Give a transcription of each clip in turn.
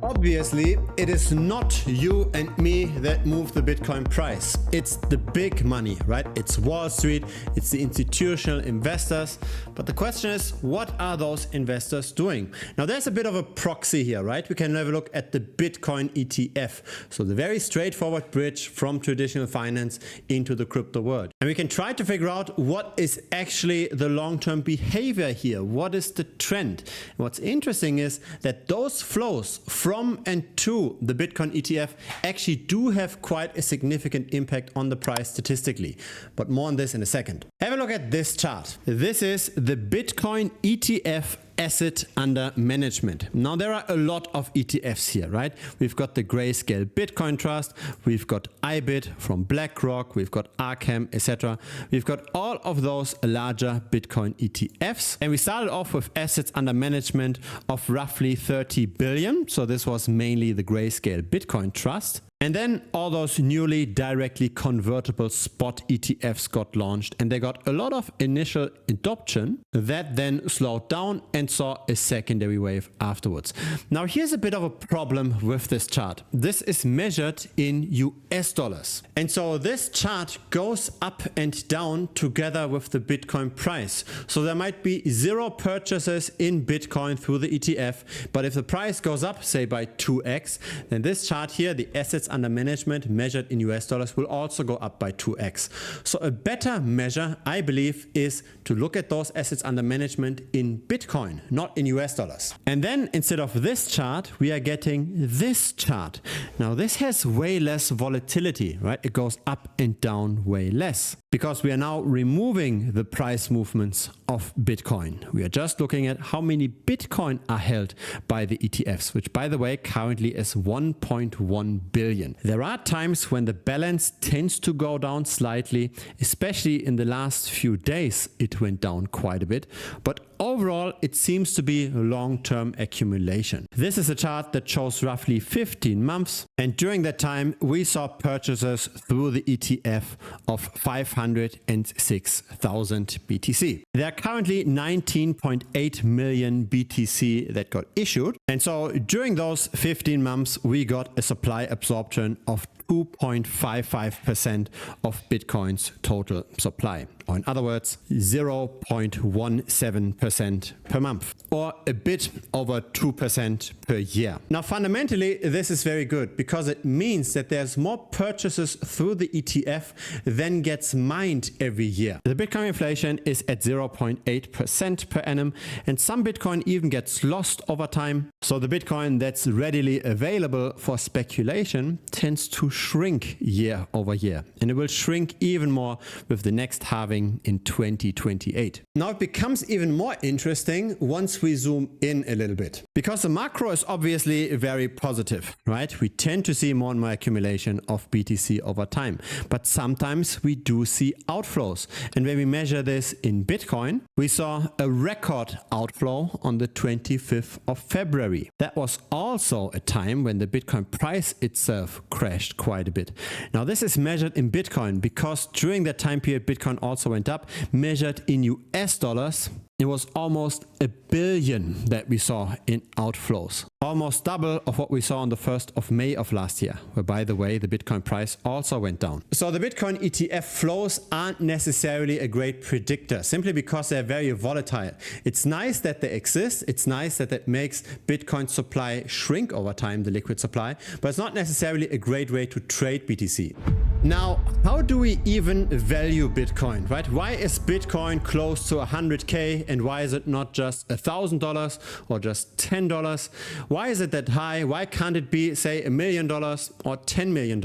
Obviously, it is not you and me that move the Bitcoin price. It's the big money, right? It's Wall Street, it's the institutional investors. But the question is, what are those investors doing? Now, there's a bit of a proxy here, right? We can have a look at the Bitcoin ETF. So the very straightforward bridge from traditional finance into the crypto world. And we can try to figure out what is actually the long-term behavior here. What is the trend? And what's interesting is that those flows from and to the Bitcoin ETF actually do have quite a significant impact on the price statistically. But more on this in a second. Have a look at this chart. This is the Bitcoin ETF asset under management. Now there are a lot of ETFs here, right? We've got the Grayscale Bitcoin Trust, we've got IBIT from BlackRock, we've got Arkham, etc. We've got all of those larger Bitcoin ETFs, and we started off with assets under management of roughly 30 billion. So this was mainly the Grayscale Bitcoin Trust. And then all those newly directly convertible spot ETFs got launched, and they got a lot of initial adoption that then slowed down and saw a secondary wave afterwards. Now here's a bit of a problem with this chart. This is measured in US dollars. And so this chart goes up and down together with the Bitcoin price. So there might be 0 purchases in Bitcoin through the ETF, but if the price goes up, say by 2x, then this chart here, the assets under management measured in US dollars, will also go up by 2x. So a better measure, I believe, is to look at those assets under management in Bitcoin, not in US dollars. And then instead of this chart, we are getting this chart. Now this has way less volatility, right? It goes up and down way less because we are now removing the price movements of Bitcoin. We are just looking at how many Bitcoin are held by the ETFs, which by the way currently is 1.1 billion. There are times when the balance tends to go down slightly, especially in the last few days it went down quite a bit, but overall it seems to be long-term accumulation. This is a chart that shows roughly 15 months, and during that time we saw purchases through the ETF of 506,000 BTC. There are currently 19.8 million BTC that got issued, and so during those 15 months we got a supply absorption of 2.55% of Bitcoin's total supply. Or in other words, 0.17% per month, or a bit over 2% per year. Now, fundamentally, this is very good because it means that there's more purchases through the ETF than gets mined every year. The Bitcoin inflation is at 0.8% per annum, and some Bitcoin even gets lost over time. So the Bitcoin that's readily available for speculation tends to shrink year over year, and it will shrink even more with the next halving in 2028. Now it becomes even more interesting once we zoom in a little bit, because the macro is obviously very positive, right? We tend to see more and more accumulation of BTC over time, but sometimes we do see outflows. And when we measure this in Bitcoin, we saw a record outflow on the 25th of February. That was also a time when the Bitcoin price itself crashed quite a bit. Now this is measured in Bitcoin because during that time period Bitcoin also went up. Measured in US dollars, it was almost $1 billion that we saw in outflows. Almost double of what we saw on the 1st of May of last year, where by the way the Bitcoin price also went down. So the Bitcoin ETF flows aren't necessarily a great predictor, simply because they're very volatile. It's nice that they exist, it's nice that it makes Bitcoin supply shrink over time, the liquid supply, but it's not necessarily a great way to trade BTC. Now, how do we even value Bitcoin, right? Why is Bitcoin close to 100K and why is it not just $1,000 or just $10? Why is it that high? Why can't it be, say, $1 million or $10 million?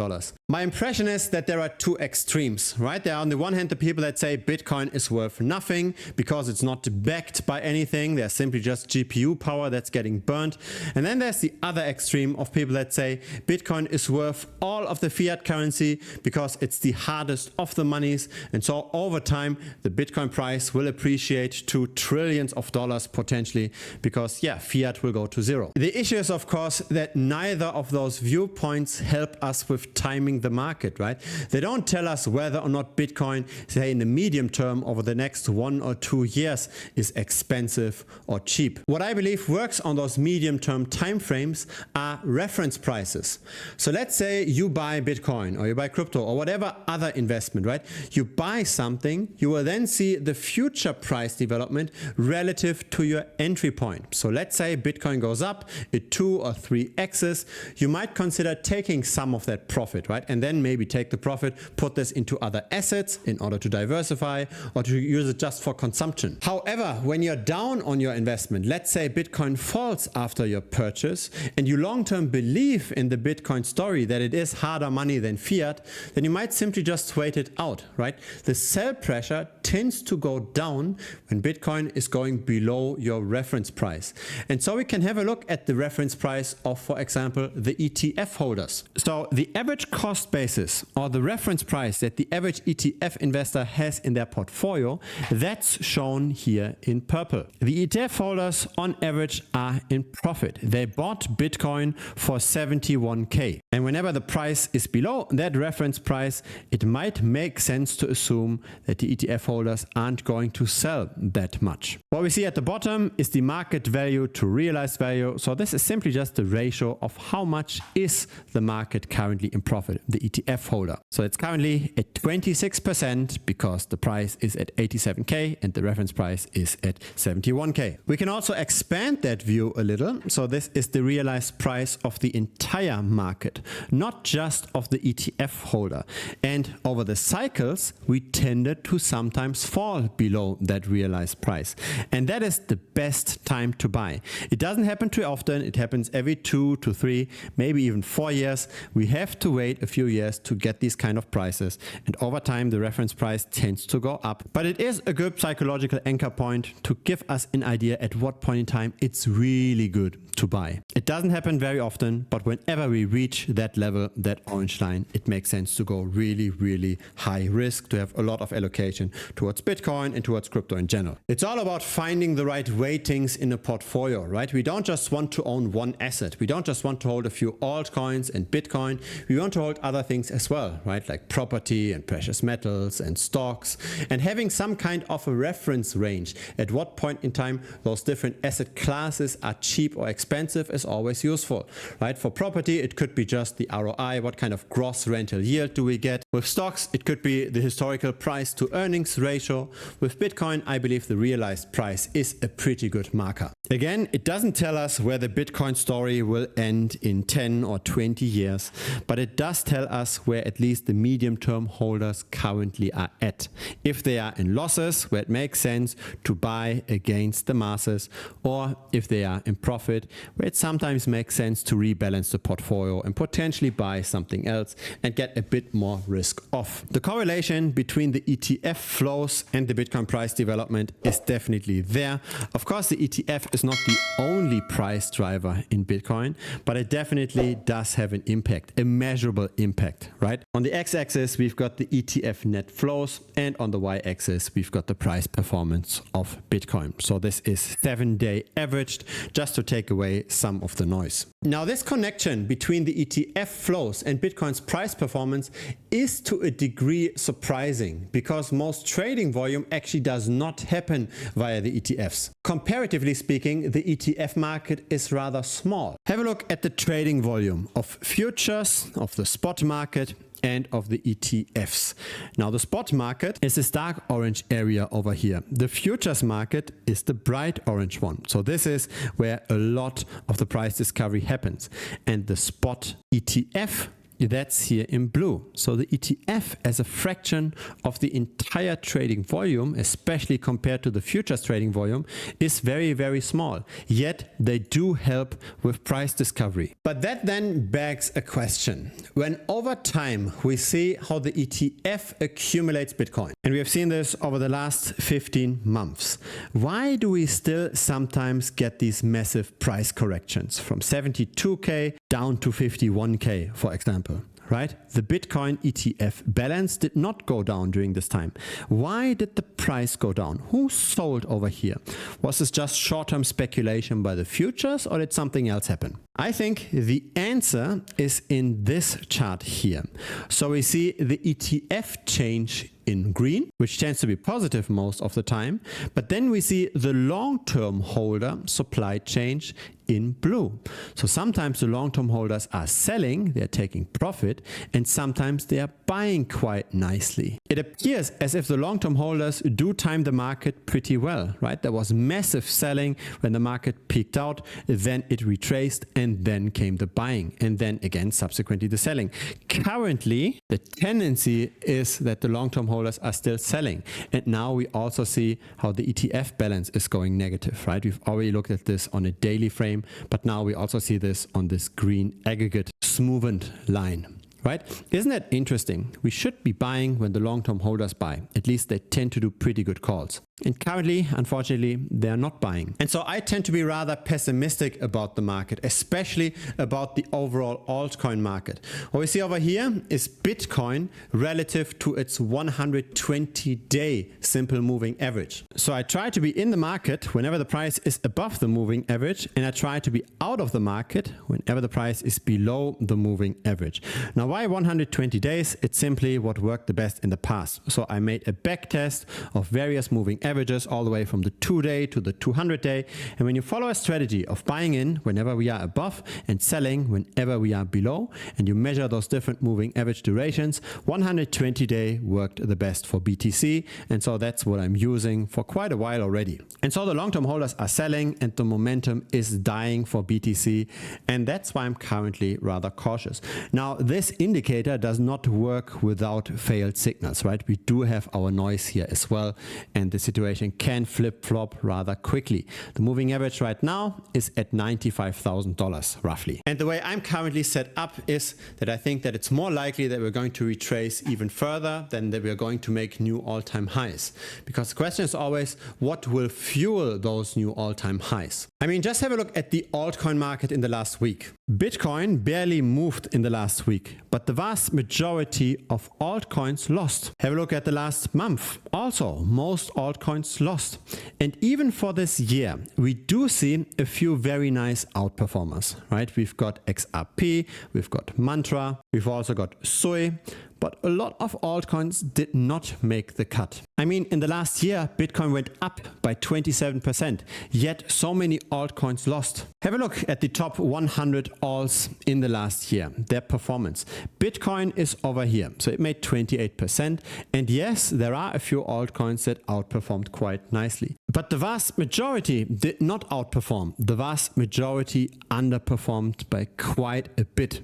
My impression is that there are two extremes, right? There are on the one hand the people that say Bitcoin is worth nothing because it's not backed by anything. There's simply just GPU power that's getting burnt. And then there's the other extreme of people that say Bitcoin is worth all of the fiat currency because it's the hardest of the monies. And so over time, the Bitcoin price will appreciate to trillions of dollars potentially because, yeah, fiat will go to zero. The issue is, of course, that neither of those viewpoints help us with timing the market, right? They don't tell us whether or not Bitcoin, say in the medium term over the next 1 or 2 years, is expensive or cheap. What I believe works on those medium term time frames are reference prices. So let's say you buy Bitcoin or you buy crypto or whatever other investment, right? You buy something, you will then see the future price development relative to your entry point. So let's say Bitcoin goes up at 2 or 3x's, you might consider taking some of that profit, right? And then maybe take the profit, put this into other assets in order to diversify or to use it just for consumption. However, when you're down on your investment, let's say Bitcoin falls after your purchase and you long-term believe in the Bitcoin story that it is harder money than fiat, then you might simply just wait it out, right? The sell pressure tends to go down when Bitcoin is going below your reference price. And so we can have a look at the reference price of, for example, the ETF holders. So the average cost basis or the reference price that the average ETF investor has in their portfolio, that's shown here in purple. The ETF holders on average are in profit. They bought Bitcoin for 71k. And whenever the price is below that reference price, it might make sense to assume that the ETF holders aren't going to sell that much. What we see at the bottom is the market value to realized value. So this is simply just the ratio of how much is the market currently in profit, the ETF holder. So it's currently at 26% because the price is at 87k and the reference price is at 71k. We can also expand that view a little. So this is the realized price of the entire market, not just of the ETF holder. And over the cycles, we tended to sometimes fall below that realized price. And that is the best time to buy. It doesn't happen too often. It happens every 2 to 3, maybe even 4 years. We have to wait a few years to get these kind of prices. And over time, the reference price tends to go up. But it is a good psychological anchor point to give us an idea at what point in time it's really good to buy. It doesn't happen very often, but whenever we reach that level, that orange line, it makes sense to go really, really high risk, to have a lot of allocation towards Bitcoin and towards crypto in general. It's all about finding the right weightings in a portfolio, right? We don't just want to own one asset. We don't just want to hold a few altcoins and Bitcoin. We want to hold other things as well, right? Like property and precious metals and stocks, and having some kind of a reference range at what point in time those different asset classes are cheap or expensive is always useful, right? For property, it could be just the ROI, what kind of gross rental yield do we get? With stocks, it could be the historical price to earnings ratio. With Bitcoin, I believe the realized price is a pretty good marker. Again, it doesn't tell us where the Bitcoin story will end in 10 or 20 years, but it does tell us where at least the medium-term holders currently are at. If they are in losses, where it makes sense to buy against the masses, or if they are in profit, where it sometimes makes sense to rebalance the portfolio and potentially buy something else and get a bit more risk off. The correlation between the ETF flows and the Bitcoin price development is definitely there. Of course, the ETF is not the only price driver in Bitcoin, but it definitely does have an impact, a measurable impact, right? On the x-axis, we've got the ETF net flows, and on the y-axis, we've got the price performance of Bitcoin. So this is 7-day averaged, just to take away some of the noise. Now, this connection between the ETF flows and Bitcoin's price performance is to a degree surprising, because most trading volume actually does not happen via the ETFs. Comparatively speaking, the ETF market is rather small. Have a look at the trading volume of futures, of the spot market, and of the ETFs. Now, the spot market is this dark orange area over here. The futures market is the bright orange one. So this is where a lot of the price discovery happens. And the spot ETF, that's here in blue. So the ETF as a fraction of the entire trading volume, especially compared to the futures trading volume, is very, very small. Yet they do help with price discovery. But that then begs a question. When over time we see how the ETF accumulates Bitcoin, and we have seen this over the last 15 months, why do we still sometimes get these massive price corrections from 72k down to 51k, for example? right? The Bitcoin ETF balance did not go down during this time. Why did the price go down? Who sold over here? Was this just short-term speculation by the futures, or did something else happen? I think the answer is in this chart here. So we see the ETF change in green, which tends to be positive most of the time, but then we see the long-term holder supply change in blue. So sometimes the long-term holders are selling, they're taking profit, and sometimes they are buying quite nicely. It appears as if the long-term holders do time the market pretty well, right? There was massive selling when the market peaked out, then it retraced, and then came the buying, and then again subsequently the selling. Currently, the tendency is that the long-term holders are still selling, and now we also see how the ETF balance is going negative, right? We've already looked at this on a daily frame, but now we also see this on this green aggregate smoothened line. Right? Isn't that interesting? We should be buying when the long-term holders buy. At least they tend to do pretty good calls. And currently, unfortunately, they are not buying. And so I tend to be rather pessimistic about the market, especially about the overall altcoin market. What we see over here is Bitcoin relative to its 120-day simple moving average. So I try to be in the market whenever the price is above the moving average, and I try to be out of the market whenever the price is below the moving average. Now, why 120 days? It's simply what worked the best in the past. So I made a back test of various moving averages all the way from the 2-day to the 200-day. And when you follow a strategy of buying in whenever we are above and selling whenever we are below, and you measure those different moving average durations, 120-day worked the best for BTC. And so that's what I'm using for quite a while already. And so the long-term holders are selling and the momentum is dying for BTC. And that's why I'm currently rather cautious. Now, this indicator does not work without failed signals, right? We do have our noise here as well, and the situation can flip-flop rather quickly. The moving average right now is at $95,000 roughly. And the way I'm currently set up is that I think that it's more likely that we're going to retrace even further than that we're going to make new all-time highs. Because the question is always, what will fuel those new all-time highs? I mean, just have a look at the altcoin market in the last week. Bitcoin barely moved in the last week, but the vast majority of altcoins lost. Have a look at the last month. Also, most altcoins lost. And even for this year, we do see a few very nice outperformers, right? We've got XRP, we've got Mantra, we've also got Sui, but a lot of altcoins did not make the cut. I mean, in the last year, Bitcoin went up by 27%, yet so many altcoins lost. Have a look at the top 100 alts in the last year, their performance. Bitcoin is over here, so it made 28%. And yes, there are a few altcoins that outperformed quite nicely. But the vast majority did not outperform. The vast majority underperformed by quite a bit.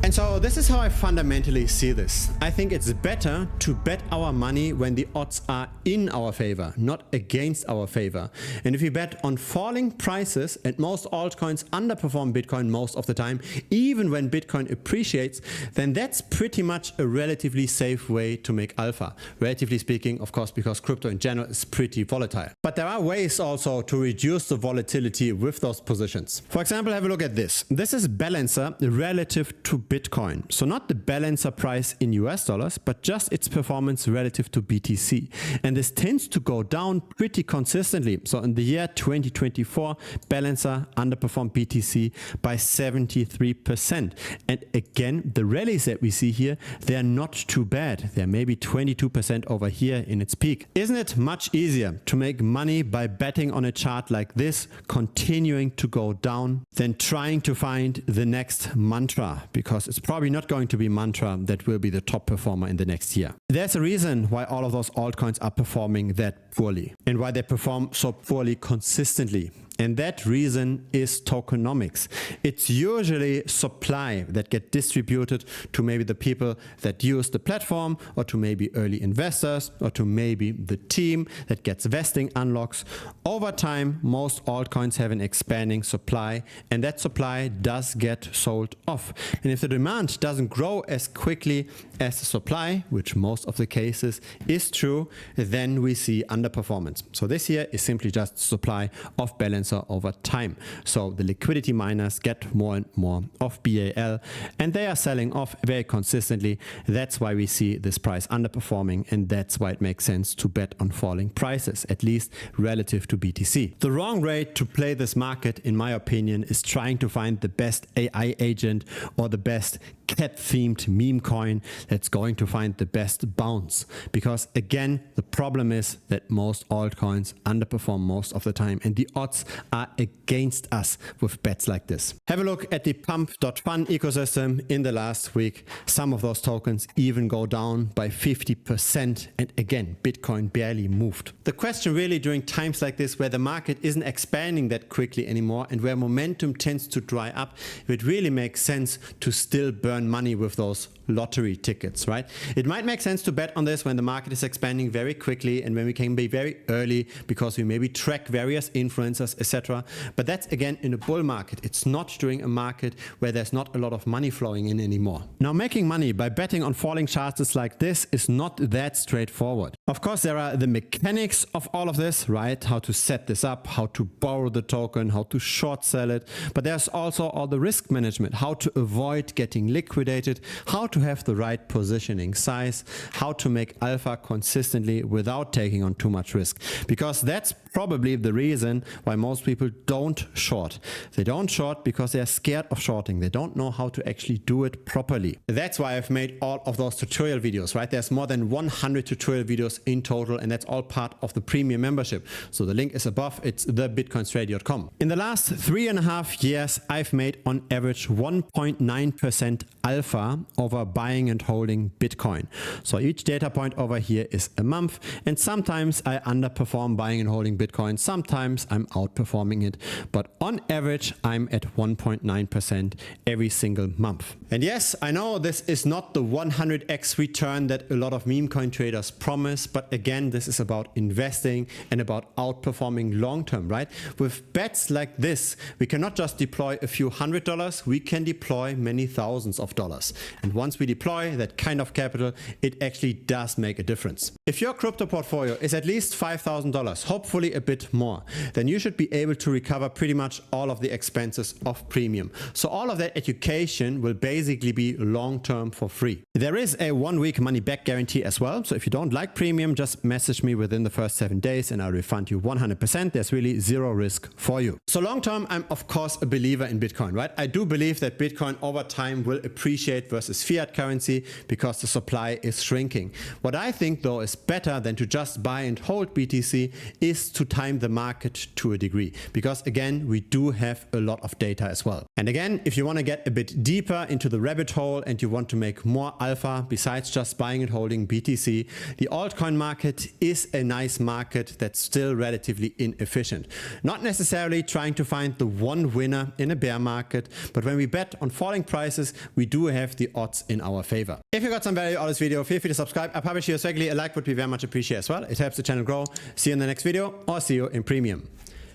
And so this is how I fundamentally see this. I think it's better to bet our money when the odds are in our favor, not against our favor. And if you bet on falling prices, and most altcoins underperform Bitcoin most of the time, even when Bitcoin appreciates, then that's pretty much a relatively safe way to make alpha. Relatively speaking, of course, because crypto in general is pretty volatile. But there are ways also to reduce the volatility with those positions. For example, have a look at this. This is Balancer relative to Bitcoin. So not the Balancer price in US dollars, but just its performance relative to BTC. And this tends to go down pretty consistently. So in the year 2024, Balancer underperformed BTC by 73%. And again, the rallies that we see here, they're not too bad. They're maybe 22% over here in its peak. Isn't it much easier to make money by betting on a chart like this, continuing to go down, than trying to find the next mantra? Because it's probably not going to be Mantra that will be the top performer in the next year. There's a reason why all of those altcoins are performing that poorly and why they perform so poorly consistently. And that reason is tokenomics. It's usually supply that get distributed to maybe the people that use the platform, or to maybe early investors, or to maybe the team that gets vesting unlocks. Over time, most altcoins have an expanding supply, and that supply does get sold off. And if the demand doesn't grow as quickly as the supply, which most of the cases is true, then we see underperformance. So this here is simply just supply of balance influencer over time. So the liquidity miners get more and more of BAL, and they are selling off very consistently. That's why we see this price underperforming, and that's why it makes sense to bet on falling prices, at least relative to BTC. The wrong way to play this market, in my opinion, is trying to find the best AI agent or the best cat-themed meme coin that's going to find the best bounce. Because again, the problem is that most altcoins underperform most of the time, and the odds are against us with bets like this. Have a look at the pump.fun ecosystem in the last week. Some of those tokens even go down by 50%, and again, Bitcoin barely moved. The question really during times like this, where the market isn't expanding that quickly anymore and where momentum tends to dry up, it really makes sense to still burn money with those lottery tickets, right? It might make sense to bet on this when the market is expanding very quickly and when we can be very early because we maybe track various influencers, etc. But that's again in a bull market. It's not during a market where there's not a lot of money flowing in anymore. Now, making money by betting on falling charts like this is not that straightforward. Of course, there are the mechanics of all of this, right? How to set this up, how to borrow the token, how to short sell it. But there's also all the risk management, how to avoid getting liquidated, how to have the right positioning size, how to make alpha consistently without taking on too much risk. Because that's probably the reason why most people don't short. They don't short because they are scared of shorting. They don't know how to actually do it properly. That's why I've made all of those tutorial videos, right? There's more than 100 tutorial videos in total, and that's all part of the premium membership. So the link is above. It's thebitcoinstrategy.com. In the last 3.5 years, I've made on average 1.9% alpha over buying and holding Bitcoin. So each data point over here is a month, and sometimes I underperform buying and holding Bitcoin. Sometimes I'm outperforming it, but on average, I'm at 1.9% every single month. And yes, I know this is not the 100x return that a lot of meme coin traders promise, but again, this is about investing and about outperforming long term, right? With bets like this, we cannot just deploy a few $100, we can deploy many thousands of dollars. And once we deploy that kind of capital, it actually does make a difference. If your crypto portfolio is at least $5,000, hopefully a bit more, then you should be able to recover pretty much all of the expenses of premium. So all of that education will basically be long-term for free. There is a 1-week money back guarantee as well. So if you don't like premium, just message me within the first 7 days and I'll refund you 100%. There's really zero risk for you. So long-term, I'm of course a believer in Bitcoin, right? I do believe that Bitcoin over time will appreciate versus fiat currency because the supply is shrinking. What I think though is better than to just buy and hold BTC is to time the market to a degree, because again, we do have a lot of data as well. And again, if you want to get a bit deeper into the rabbit hole and you want to make more alpha besides just buying and holding BTC, the altcoin market is a nice market that's still relatively inefficient. Not necessarily trying to find the one winner in a bear market, but when we bet on falling prices, we do have the odds in our favor. If you got some value out of this video, feel free to subscribe. I publish videos regularly. A like would be very much appreciated as well. It helps the channel grow. See you in the next video, or see you in premium.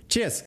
Cheers.